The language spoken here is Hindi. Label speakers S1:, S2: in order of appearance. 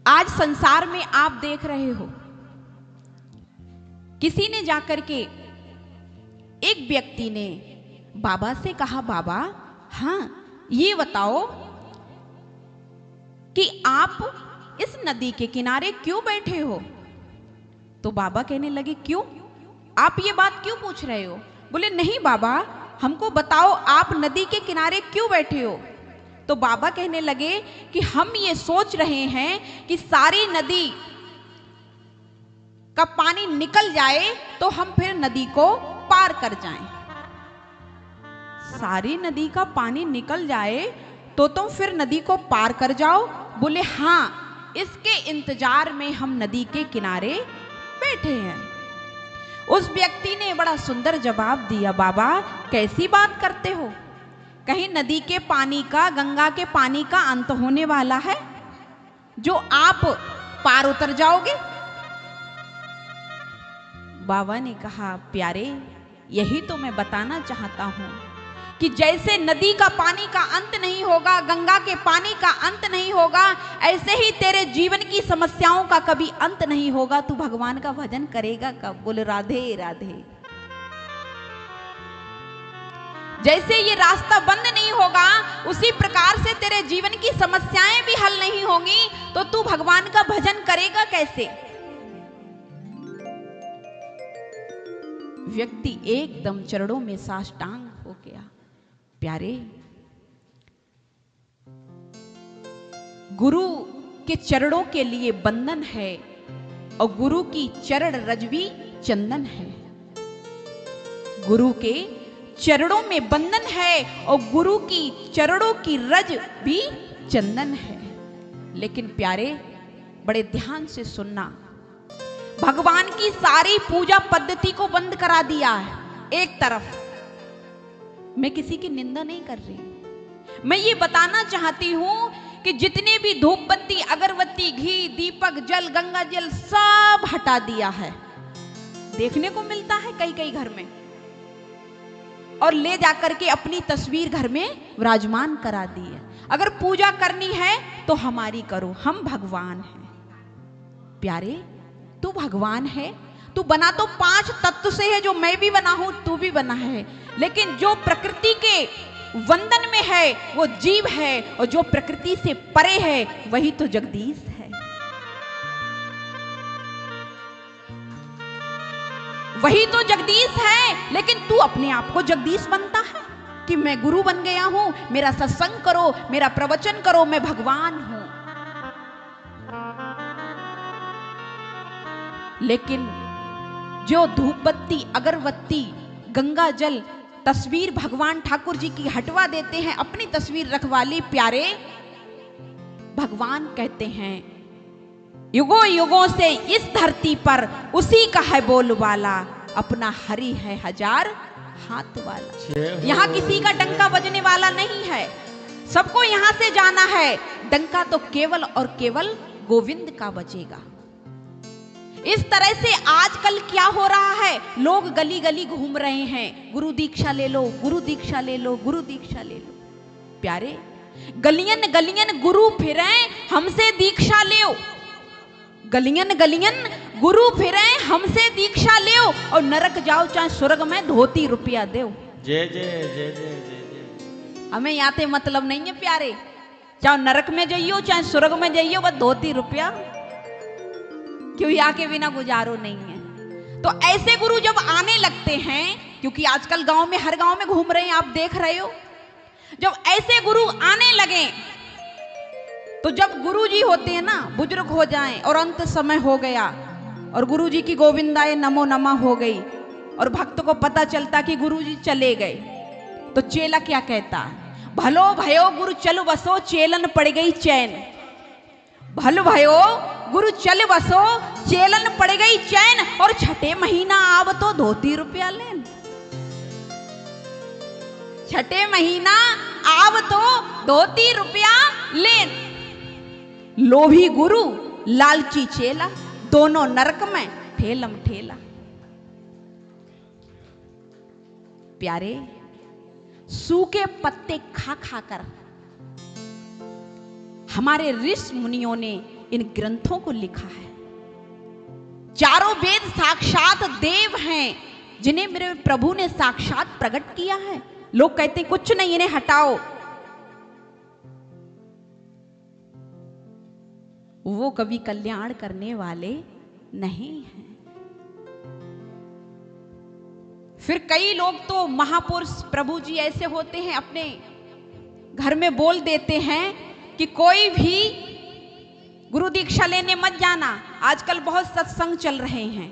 S1: आज संसार में आप देख रहे हो, किसी ने जाकर के, एक व्यक्ति ने बाबा से कहा, बाबा हाँ ये बताओ कि आप इस नदी के किनारे क्यों बैठे हो? तो बाबा कहने लगे, क्यों, आप ये बात क्यों पूछ रहे हो? बोले, नहीं बाबा, हमको बताओ आप नदी के किनारे क्यों बैठे हो? तो बाबा कहने लगे कि हम ये सोच रहे हैं कि सारी नदी का पानी निकल जाए तो हम फिर नदी को पार कर जाएं। सारी नदी का पानी निकल जाए तो तुम फिर नदी को पार कर जाओ? बोले हाँ, इसके इंतजार में हम नदी के किनारे बैठे हैं। उस व्यक्ति ने बड़ा सुंदर जवाब दिया, बाबा कैसी बात करते हो? कहीं नदी के पानी का, गंगा के पानी का अंत होने वाला है जो आप पार उतर जाओगे? बाबा ने कहा, प्यारे यही तो मैं बताना चाहता हूं कि जैसे नदी का पानी का अंत नहीं होगा, गंगा के पानी का अंत नहीं होगा, ऐसे ही तेरे जीवन की समस्याओं का कभी अंत नहीं होगा। तू भगवान का भजन करेगा कब? बोले राधे राधे। जैसे ये रास्ता बंद नहीं होगा, उसी प्रकार से तेरे जीवन की समस्याएं भी हल नहीं होंगी, तो तू भगवान का भजन करेगा कैसे? व्यक्ति एकदम चरणों में साष्टांग हो गया। प्यारे, गुरु के चरणों के लिए बंधन है और गुरु की चरण रज भी चंदन है। गुरु के चरणों में बंधन है और गुरु की चरणों की रज भी चंदन है। लेकिन प्यारे, बड़े ध्यान से सुनना, भगवान की सारी पूजा पद्धति को बंद करा दिया है। एक तरफ, मैं किसी की निंदा नहीं कर रही, मैं ये बताना चाहती हूं कि जितने भी धूप बत्ती, अगरबत्ती, घी, दीपक, जल, गंगा जल सब हटा दिया है। देखने को मिलता है कई कई घर में, और ले जाकर के अपनी तस्वीर घर में विराजमान करा दी है। अगर पूजा करनी है तो हमारी करो, हम भगवान हैं। प्यारे, तू भगवान है, तू बना तो 5 तत्व से है, जो मैं भी बना हूं, तू भी बना है, लेकिन जो प्रकृति के वंदन में है वो जीव है, और जो प्रकृति से परे है वही तो जगदीश है। वही तो जगदीश है। लेकिन तू अपने आप को जगदीश बनता है कि मैं गुरु बन गया हूं, मेरा सत्संग करो, मेरा प्रवचन करो, मैं भगवान हूं। लेकिन जो धूप बत्ती, अगरबत्ती, गंगा जल, तस्वीर भगवान ठाकुर जी की हटवा देते हैं, अपनी तस्वीर रखवा ली। प्यारे, भगवान कहते हैं, युगों युगों से इस धरती पर उसी का है बोलबाला, अपना हरि है हजार हाथ वाला। यहां किसी का डंका बजने वाला नहीं है, सबको यहां से जाना है। डंका तो केवल और केवल गोविंद का बजेगा। इस तरह से आजकल क्या हो रहा है, लोग गली गली घूम रहे हैं, गुरु दीक्षा ले लो, गुरु दीक्षा ले लो, गुरु दीक्षा ले लो। प्यारे, गलियन गलियन गुरु फिरे, हमसे दीक्षा ले। गलियन गलियन गुरु फिरे, हमसे दीक्षा ले, और नरक जाओ चाहे स्वर्ग में, धोती रुपया दो।
S2: जय जय जय जय जय जय।
S1: हमें याते मतलब नहीं है प्यारे, चाहे नरक में जाइयो चाहे स्वर्ग में जाइयो, बस धोती रुपया, क्यों यहाँ के बिना गुजारो नहीं है। तो ऐसे गुरु जब आने लगते हैं, क्योंकि आजकल गांव में, हर गांव में घूम रहे हैं, आप देख रहे हो, जब ऐसे गुरु आने लगे, तो जब गुरु जी होते हैं ना, बुजुर्ग हो जाएं और अंत समय हो गया और गुरु जी की गोविंदाए नमो नमः हो गई, और भक्त को पता चलता कि गुरु जी चले गए, तो चेला क्या कहता है, भलो भयो गुरु चल बसो, चेलन पड़ गई चैन। भल भयो गुरु चल बसो, चेलन पड़ गई चैन, और छठे महीना आव तो धोती रुपया लेन। छठे महीना आव तो धोती रुपया लेन। लोभी गुरु, लालची चेला, दोनों नरक में ठेलम ठेला। प्यारे, सूखे पत्ते खा खा कर हमारे ऋषि मुनियों ने इन ग्रंथों को लिखा है। चारों वेद साक्षात देव हैं जिन्हें मेरे प्रभु ने साक्षात प्रकट किया है। लोग कहते हैं कुछ नहीं, इन्हें हटाओ। वो कभी कल्याण करने वाले नहीं हैं। फिर कई लोग तो महापुरुष प्रभु जी ऐसे होते हैं, अपने घर में बोल देते हैं कि कोई भी गुरु दीक्षा लेने मत जाना। आजकल बहुत सत्संग चल रहे हैं,